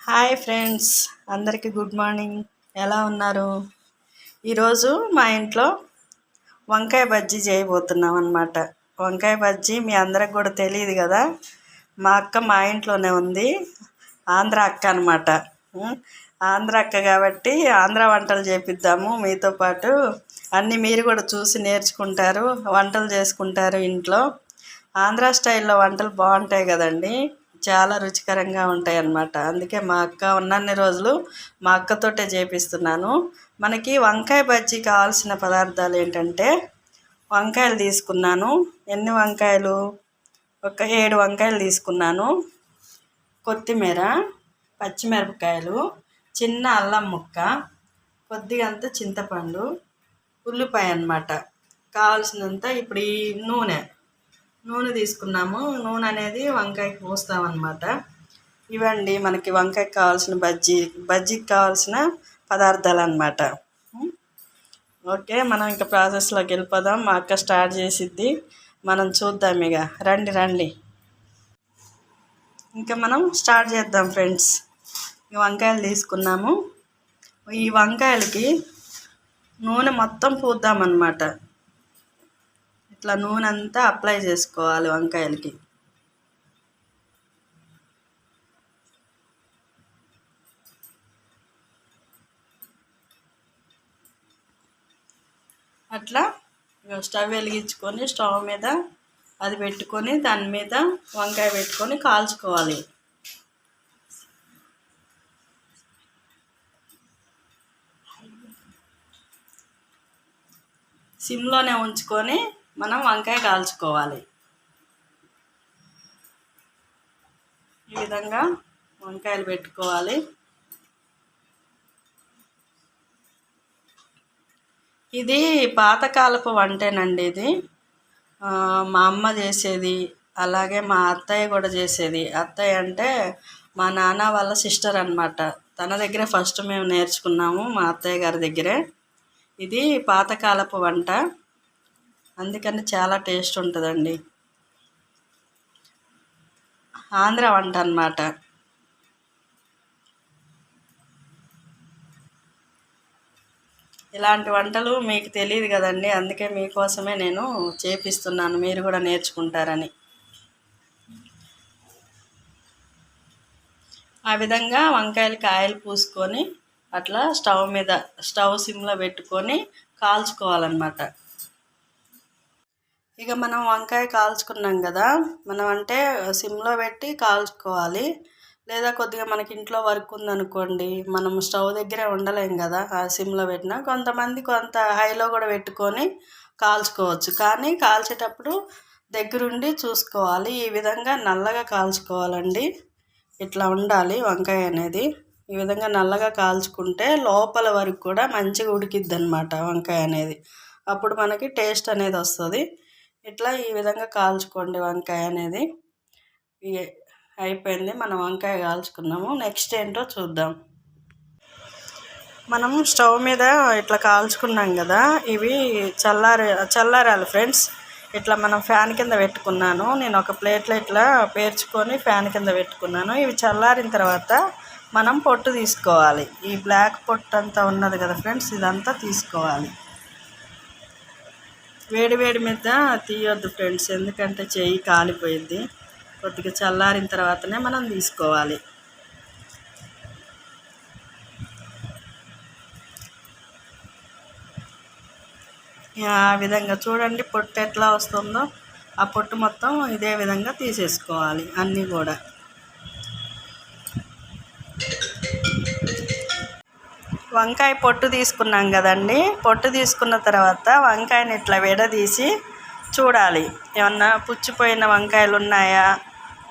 Hi friends, అందరికీ good morning. ఎలా ఉన్నారు? ఈరోజు మా ఇంట్లో వంకాయ బజ్జీ చేయబోతున్నాం అన్నమాట. వంకాయ బజ్జీ మీ అందరికి కూడా తెలియదు కదా. మా అక్క మా ఇంట్లోనే ఉంది, ఆంధ్ర అక్క అనమాట. ఆంధ్ర అక్క కాబట్టి ఆంధ్ర వంటలు చేపిద్దాము మీతో పాటు. అన్నీ మీరు కూడా చూసి నేర్చుకుంటారు, వంటలు చేసుకుంటారు ఇంట్లో. ఆంధ్ర స్టైల్లో వంటలు బాగుంటాయి కదండి, చాలా రుచికరంగా ఉంటాయి అన్నమాట. అందుకే మా అక్క ఉన్నన్ని రోజులు మా అక్కతోటే చేపిస్తున్నాను. మనకి వంకాయ బజ్జీ కావాల్సిన పదార్థాలు ఏంటంటే, వంకాయలు తీసుకున్నాను. ఎన్ని వంకాయలు? ఒక 7 వంకాయలు తీసుకున్నాను. కొత్తిమీర, పచ్చిమిరపకాయలు, చిన్న అల్లం ముక్క, కొద్దిగా అంత చింతపండు, ఉల్లిపాయ అన్నమాట. కావాల్సినంత. ఇప్పుడు ఈ నూనె తీసుకున్నాము. నూనె అనేది వంకాయకి పోస్తామన్నమాట. ఇవండి మనకి వంకాయకి కావాల్సిన బజ్జీకి కావాల్సిన పదార్థాలు అన్నమాట. ఓకే, మనం ఇంకా ప్రాసెస్లోకి వెళ్ళిపోదాం. మా అక్క స్టార్ట్ చేసిద్ది, మనం చూద్దాం. ఇక రండి. ఇంకా మనం స్టార్ట్ చేద్దాం ఫ్రెండ్స్. ఈ వంకాయలు తీసుకున్నాము. ఈ వంకాయలకి నూనె మొత్తం పూద్దామన్నమాట. ఇట్లా నూనె అంతా అప్లై చేసుకోవాలి వంకాయలకి. అట్లా స్టవ్ వెలిగించుకొని స్టవ్ మీద అది పెట్టుకొని దాని మీద వంకాయ పెట్టుకొని కాల్చుకోవాలి. సిమ్లోనే ఉంచుకొని మనం వంకాయ కాల్చుకోవాలి. ఈ విధంగా వంకాయలు పెట్టుకోవాలి. ఇది పాతకాలపు వంటేనండి. ఇది మా అమ్మ చేసేది, అలాగే మా అత్తయ్య కూడా చేసేది. అత్తయ్య అంటే మా నాన్న వాళ్ళ సిస్టర్ అన్నమాట. తన దగ్గరే ఫస్ట్ మేము నేర్చుకున్నాము, మా అత్తయ్య గారి దగ్గరే. ఇది పాతకాలపు వంట, అందుకని చాలా టేస్ట్ ఉంటుందండి. ఆంధ్ర వంట అన్నమాట. ఇలాంటి వంటలు మీకు తెలియదు కదండి, అందుకే మీకోసమే నేను చేపిస్తున్నాను, మీరు కూడా నేర్చుకుంటారని. ఆ విధంగా వంకాయలకి ఆయిల్ పూసుకొని అట్లా స్టవ్ సిమ్లో పెట్టుకొని కాల్చుకోవాలన్నమాట. ఇక మనం వంకాయ కాల్చుకున్నాం కదా, మనం అంటే సిమ్లో పెట్టి కాల్చుకోవాలి. లేదా కొద్దిగా మనకి ఇంట్లో వర్క్ ఉందనుకోండి, మనం స్టవ్ దగ్గరే ఉండలేం కదా, ఆ సిమ్లో పెట్టినా. కొంతమంది కొంత హైలో కూడా పెట్టుకొని కాల్చుకోవచ్చు, కానీ కాల్చేటప్పుడు దగ్గరుండి చూసుకోవాలి. ఈ విధంగా నల్లగా కాల్చుకోవాలండి. ఇట్లా ఉండాలి వంకాయ అనేది. ఈ విధంగా నల్లగా కాల్చుకుంటే లోపల వరకు కూడా మంచిగా ఉడికిద్ది అన్నమాట వంకాయ అనేది. అప్పుడు మనకి టేస్ట్ అనేది వస్తుంది. ఇట్లా ఈ విధంగా కాల్చుకోండి వంకాయ అనేది. అయిపోయింది, మనం వంకాయ కాల్చుకున్నాము. నెక్స్ట్ ఏంటో చూద్దాం. మనం స్టవ్ మీద ఇట్లా కాల్చుకున్నాం కదా, ఇవి చల్లారాలి ఫ్రెండ్స్. ఇట్లా మనం ఫ్యాన్ కింద పెట్టుకున్నాను. నేను ఒక ప్లేట్లో ఇట్లా పేర్చుకొని ఫ్యాన్ కింద పెట్టుకున్నాను. ఇవి చల్లారిన తర్వాత మనం పొట్టు తీసుకోవాలి. ఈ బ్లాక్ పొట్టు అంతా ఉన్నది కదా ఫ్రెండ్స్, ఇదంతా తీసుకోవాలి. వేడి మీద తీయొద్దు ఫ్రెండ్స్, ఎందుకంటే చెయ్యి కాలిపోయింది. కొద్దిగా చల్లారిన తర్వాతనే మనం తీసుకోవాలి. ఆ విధంగా చూడండి పొట్టు ఎట్లా వస్తుందో. ఆ పొట్టు మొత్తం ఇదే విధంగా తీసేసుకోవాలి అన్నీ కూడా. వంకాయ పొట్టు తీసుకున్నాం కదండి. పొట్టు తీసుకున్న తర్వాత వంకాయని ఇట్లా విడదీసి చూడాలి, ఏమన్నా పుచ్చిపోయిన వంకాయలు ఉన్నాయా,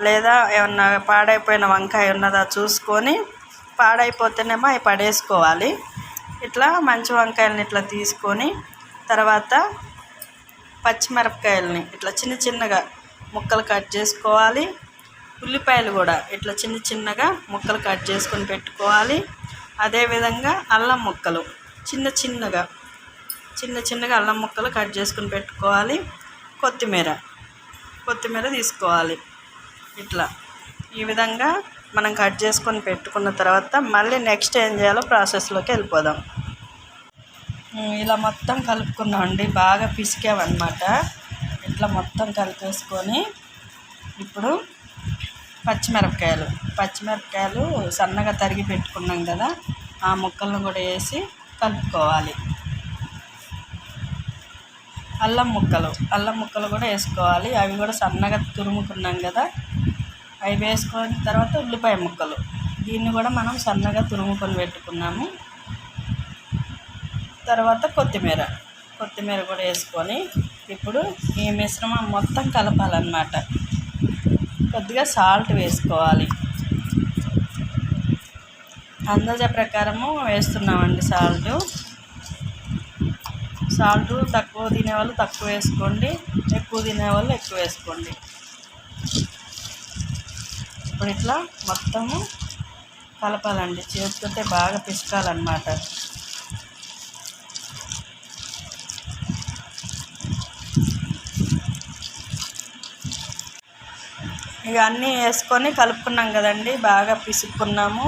లేదా ఏమన్నా పాడైపోయిన వంకాయ ఉన్నదా చూసుకొని, పాడైపోతేనేమో అవి పడేసుకోవాలి. ఇట్లా మంచి వంకాయలని ఇట్లా తీసుకొని తర్వాత పచ్చిమిరపకాయలని ఇట్లా చిన్నగా ముక్కలు కట్ చేసుకోవాలి. ఉల్లిపాయలు కూడా ఇట్లా చిన్నగా ముక్కలు కట్ చేసుకొని పెట్టుకోవాలి. అదేవిధంగా అల్లం ముక్కలు చిన్నగా అల్లం ముక్కలు కట్ చేసుకొని పెట్టుకోవాలి. కొత్తిమీర తీసుకోవాలి. ఇట్లా ఈ విధంగా మనం కట్ చేసుకొని పెట్టుకున్న తర్వాత మళ్ళీ నెక్స్ట్ ఏం చేయాలో ప్రాసెస్లోకి వెళ్ళిపోదాం. ఇలా మొత్తం కలుపుకున్నామండి, బాగా పిసికామన్నమాట. ఇట్లా మొత్తం కలిపేసుకొని ఇప్పుడు పచ్చిమిరపకాయలు సన్నగా తరిగి పెట్టుకున్నాం కదా, ఆ ముక్కలను కూడా వేసి కలుపుకోవాలి. అల్లం ముక్కలు కూడా వేసుకోవాలి, అవి కూడా సన్నగా తురుముకున్నాం కదా, అవి వేసుకున్న తర్వాత ఉల్లిపాయ ముక్కలు, దీన్ని కూడా మనం సన్నగా తురుముకొని పెట్టుకున్నాము. తర్వాత కొత్తిమీర కూడా వేసుకొని ఇప్పుడు ఈ మిశ్రమం మొత్తం కలపాలన్నమాట. కొద్దిగా సాల్ట్ వేసుకోవాలి, అందాజ ప్రకారము వేస్తున్నామండి. సాల్ట్ తక్కువ తినేవాళ్ళు తక్కువ వేసుకోండి, ఎక్కువ తినేవాళ్ళు ఎక్కువ వేసుకోండి. ఇప్పుడు ఇట్లా మొత్తము కలపాలండి, చేతితో బాగా పిసకాలన్నమాట. ఇక అన్నీ వేసుకొని కలుపుకున్నాం కదండి, బాగా పిసుక్కున్నాము,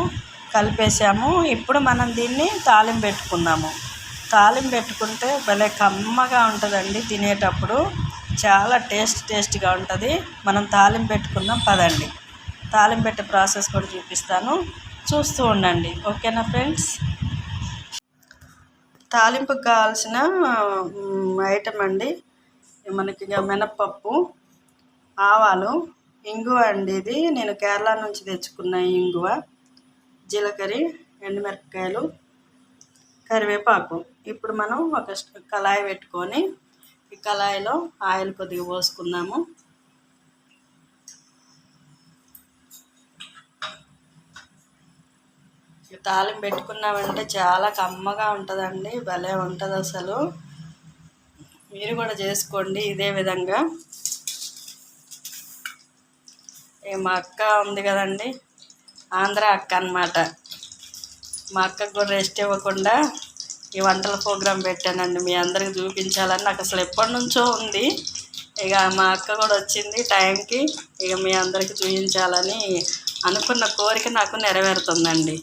కలిపేసాము. ఇప్పుడు మనం దీన్ని తాలింపు పెట్టుకుందాము. తాలింపు పెట్టుకుంటే భలే కమ్మగా ఉంటుందండి, తినేటప్పుడు చాలా టేస్ట్గా ఉంటుంది. మనం తాలింపు పెట్టుకుందాం పదండి. తాలింపు పెట్టే ప్రాసెస్ కూడా చూపిస్తాను, చూస్తూ ఉండండి. ఓకేనా ఫ్రెండ్స్? తాలింపుకి కావాల్సిన ఐటమ్ అండి, మనకి మినప్పప్పు, ఆవాలు, ఇంగువ అండి, ఇది నేను కేరళ నుంచి తెచ్చుకున్న ఇంగువ, జీలకర్ర, ఎండుమిరపకాయలు, కరివేపాకు. ఇప్పుడు మనం ఒక కళాయి పెట్టుకొని ఈ కళాయిలో ఆయిల్ కొద్దిగా పోసుకుందాము. తాలింపు పెట్టుకున్నామంటే చాలా కమ్మగా ఉంటుందండి, భలే ఉంటుంది అసలు. మీరు కూడా చేసుకోండి ఇదే విధంగా. మా అక్క ఉంది కదండి, ఆంధ్ర అక్క అన్నమాట. మా అక్కకు కూడా రెస్ట్ ఇవ్వకుండా ఈ వంటల ప్రోగ్రాం పెట్టానండి, మీ అందరికి చూపించాలని నాకు అసలు ఎప్పటి నుంచో ఉంది. ఇక మా అక్క కూడా వచ్చింది టైంకి, ఇక మీ అందరికి చూపించాలని అనుకున్న కోరిక నాకు నెరవేరుతుందండి.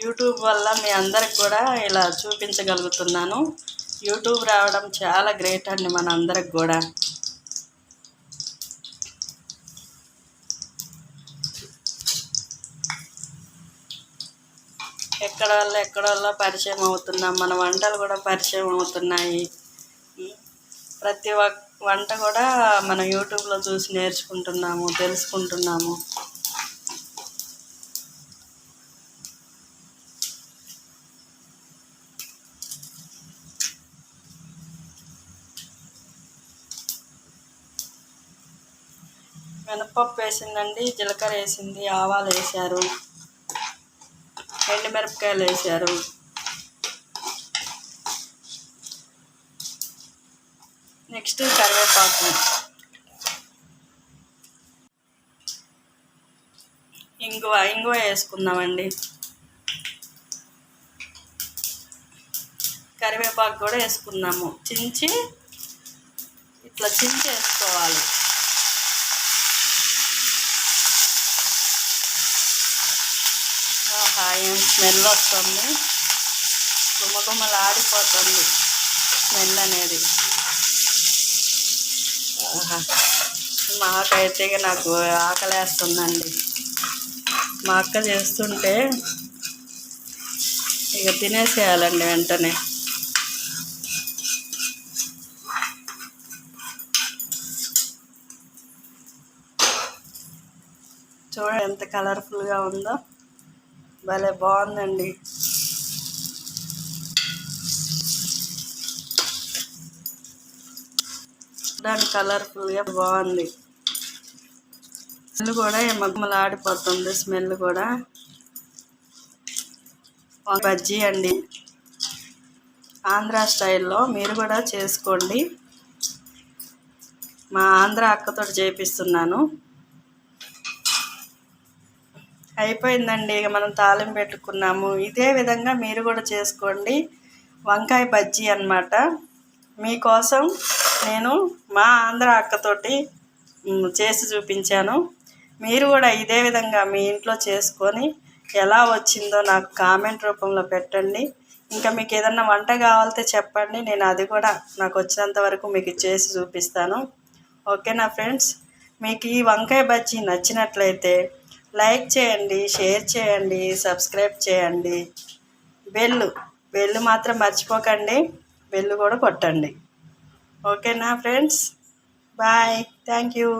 యూట్యూబ్ వల్ల మీ అందరికి కూడా ఇలా చూపించగలుగుతున్నాను. యూట్యూబ్ రావడం చాలా గ్రేట్ అండి మన అందరికి కూడా. ఎక్కడో పరిచయం అవుతున్నాం, మన వంటలు కూడా పరిచయం అవుతున్నాయి. ప్రతి వంట కూడా మనం యూట్యూబ్లో చూసి నేర్చుకుంటున్నాము, తెలుసుకుంటున్నాము. మినపప్పు వేసిందండి, జీలకర్ర వేసింది, ఆవాలు వేసారు, ఎండుమిరపకాయలు వేసారు, నెక్స్ట్ కరివేపాకు, ఇంగువ వేసుకుందామండి. కరివేపాకు కూడా వేసుకుందాము, ఇట్లా చించి వేసుకోవాలి. ఏం స్మెల్ వస్తుంది, గుమ్మగుమ్మలాడిపోతుంది స్మెల్ అనేది. మాకైతే నాకు ఆకలేస్తుందండి, మా అక్క చేస్తుంటే ఇక తినేసేయాలండి వెంటనే. చూడండి ఎంత కలర్ఫుల్గా ఉందో, భలే బాగుందండి. దాని కలర్ఫుల్గా బాగుంది, స్మెల్ కూడా మగ్గమలాడిపోతుంది, స్మెల్ కూడా. బజ్జీ అండి, ఆంధ్ర స్టైల్లో మీరు కూడా చేసుకోండి. మా ఆంధ్ర అక్కతో చేపిస్తున్నాను. అయిపోయిందండి, ఇక మనం తాలింపు పెట్టుకున్నాము. ఇదే విధంగా మీరు కూడా చేసుకోండి. వంకాయ బజ్జీ అన్నమాట. మీకోసం నేను మా ఆంధ్ర అక్కతోటి చేసి చూపించాను. మీరు కూడా ఇదే విధంగా మీ ఇంట్లో చేసుకొని ఎలా వచ్చిందో నాకు కామెంట్ రూపంలో పెట్టండి. ఇంకా మీకు ఏదన్నా వంట కావాలితే చెప్పండి, నేను అది కూడా నాకు వచ్చినంత వరకు మీకు చేసి చూపిస్తాను. ఓకేనా ఫ్రెండ్స్? మీకు ఈ వంకాయ బజ్జీ నచ్చినట్లయితే లైక్ చేయండి, షేర్ చేయండి, సబ్స్క్రైబ్ చేయండి. బెల్ మాత్రం మర్చిపోకండి, బెల్ కూడా కొట్టండి. ఓకేనా ఫ్రెండ్స్? బాయ్. Thank you.